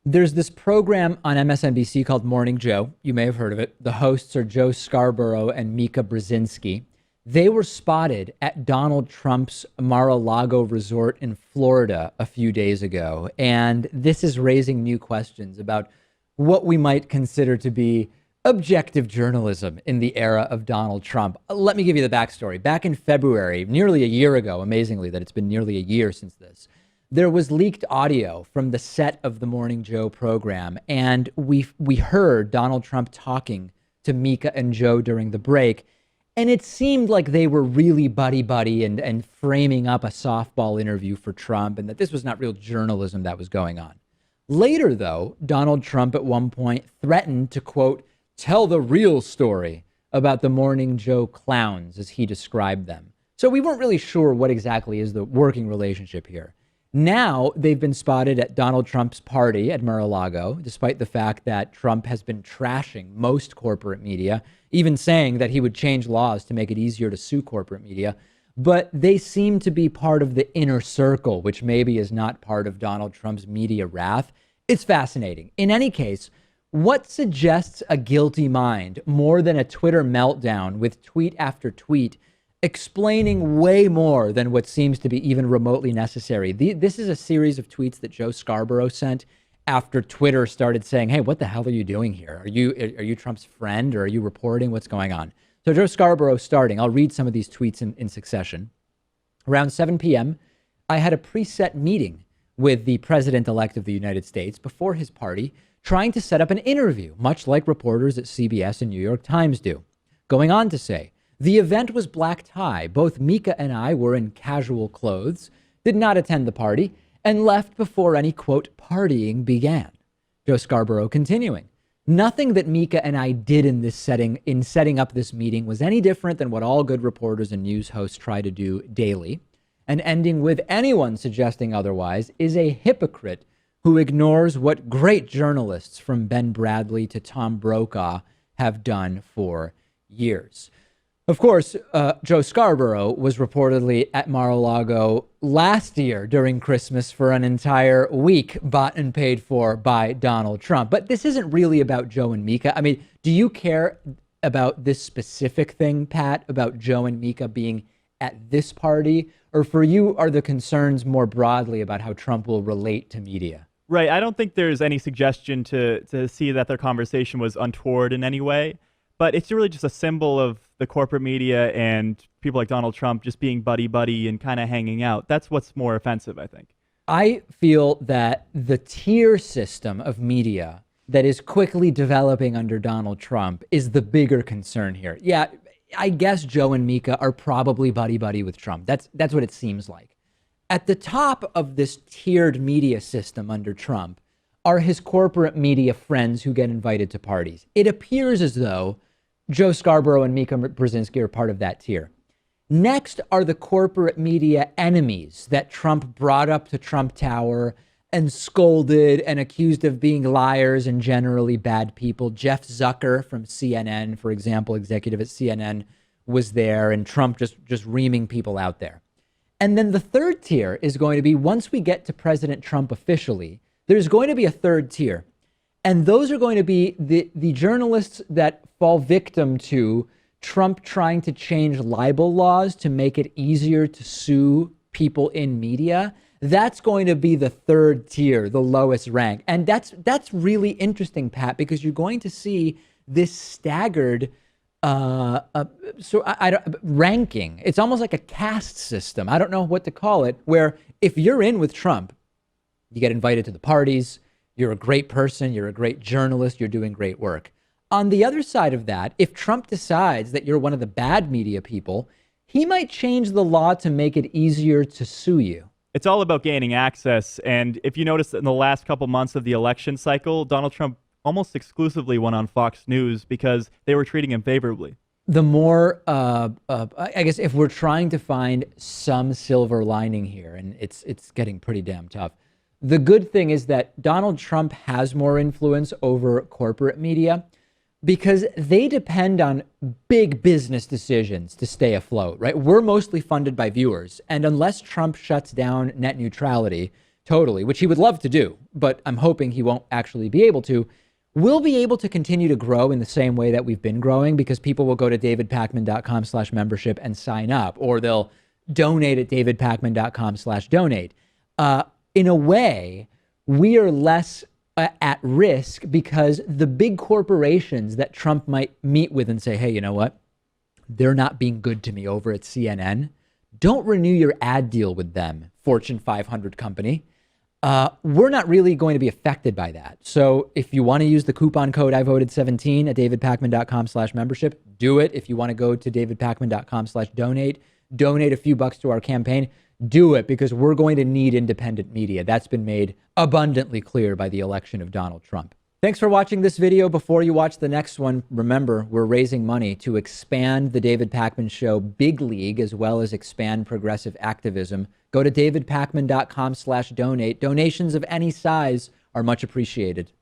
There's this program on MSNBC called Morning Joe. You may have heard of it. The hosts are Joe Scarborough and Mika Brzezinski. They were spotted at Donald Trump's Mar-a-Lago resort in Florida a few days ago. And this is raising new questions about what we might consider to be objective journalism in the era of Donald Trump. Let me give you the backstory. Back in February, nearly a year ago, amazingly that it's been nearly a year since this, there was leaked audio from the set of the Morning Joe program, and we heard Donald Trump talking to Mika and Joe during the break, and it seemed like they were really buddy-buddy and framing up a softball interview for Trump, and that this was not real journalism that was going on. Later, though, Donald Trump at one point threatened to, quote, tell the real story about the Morning Joe clowns, as he described them. So we weren't really sure what exactly is the working relationship here. Now they've been spotted at Donald Trump's party at Mar-a-Lago, despite the fact that Trump has been trashing most corporate media, even saying that he would change laws to make it easier to sue corporate media. But they seem to be part of the inner circle, which maybe is not part of Donald Trump's media wrath. It's fascinating. In any case, what suggests a guilty mind more than a Twitter meltdown with tweet after tweet explaining way more than what seems to be even remotely necessary? This is a series of tweets that Joe Scarborough sent after Twitter started saying, hey, what the hell are you doing here? Are you Trump's friend, or are you reporting what's going on? So Joe Scarborough starting, I'll read some of these tweets in succession. Around 7 p.m., I had a preset meeting with the president-elect of the United States before his party, trying to set up an interview, much like reporters at CBS and New York Times do. Going on to say, the event was black tie. Both Mika and I were in casual clothes, did not attend the party, and left before any, quote, partying began. Joe Scarborough continuing, nothing that Mika and I did in this setting, in setting up this meeting, was any different than what all good reporters and news hosts try to do daily. And ending with anyone suggesting otherwise is a hypocrite who ignores what great journalists from Ben Bradley to Tom Brokaw have done for years. Of course, Joe Scarborough was reportedly at Mar-a-Lago last year during Christmas for an entire week, bought and paid for by Donald Trump. But this isn't really about Joe and Mika. I mean, do you care about this specific thing, Pat, about Joe and Mika being at this party? Or for you, are the concerns more broadly about how Trump will relate to media? Right. I don't think there's any suggestion to see that their conversation was untoward in any way. But it's really just a symbol of the corporate media and people like Donald Trump just being buddy-buddy and kind of hanging out. That's what's more offensive, I think. I feel that the tier system of media that is quickly developing under Donald Trump is the bigger concern here. Yeah, I guess Joe and Mika are probably buddy-buddy with Trump. That's what it seems like. At the top of this tiered media system under Trump are his corporate media friends who get invited to parties. It appears as though Joe Scarborough and Mika Brzezinski are part of that tier. Next are the corporate media enemies that Trump brought up to Trump Tower and scolded and accused of being liars and generally bad people. Jeff Zucker from CNN, for example, executive at CNN, was there, and Trump just reaming people out there. And then the third tier is going to be, once we get to President Trump officially, there's going to be a third tier. And those are going to be the journalists that fall victim to Trump trying to change libel laws to make it easier to sue people in media. That's going to be the third tier, the lowest rank. And that's really interesting, Pat, because you're going to see this staggered ranking. It's almost like a caste system. I don't know what to call it, where if you're in with Trump, you get invited to the parties, you're a great person, you're a great journalist, you're doing great work. On the other side of that, if Trump decides that you're one of the bad media people, he might change the law to make it easier to sue you. It's all about gaining access. And if you notice, in the last couple months of the election cycle, Donald Trump almost exclusively went on Fox News because they were treating him favorably. The more, I guess, if we're trying to find some silver lining here, and it's getting pretty damn tough, the good thing is that Donald Trump has more influence over corporate media because they depend on big business decisions to stay afloat, right? We're mostly funded by viewers. And unless Trump shuts down net neutrality, totally, which he would love to do, but I'm hoping he won't actually be able to. We'll be able to continue to grow in the same way that we've been growing because people will go to davidpakman.com/membership and sign up, or they'll donate at davidpakman.com/donate. In a way, we are less at risk because the big corporations that Trump might meet with and say, hey, you know what? They're not being good to me over at CNN. Don't renew your ad deal with them, Fortune 500 company. We're not really going to be affected by that. So if you want to use the coupon code I voted 17 at davidpakman.com/membership, do it. If you want to go to davidpakman.com/donate, donate a few bucks to our campaign, do it, because we're going to need independent media. That's been made abundantly clear by the election of Donald Trump. Thanks for watching this video. Before you watch the next one, remember, we're raising money to expand the David Pakman Show Big League, as well as expand progressive activism. Go to davidpakman.com/donate. Donations of any size are much appreciated.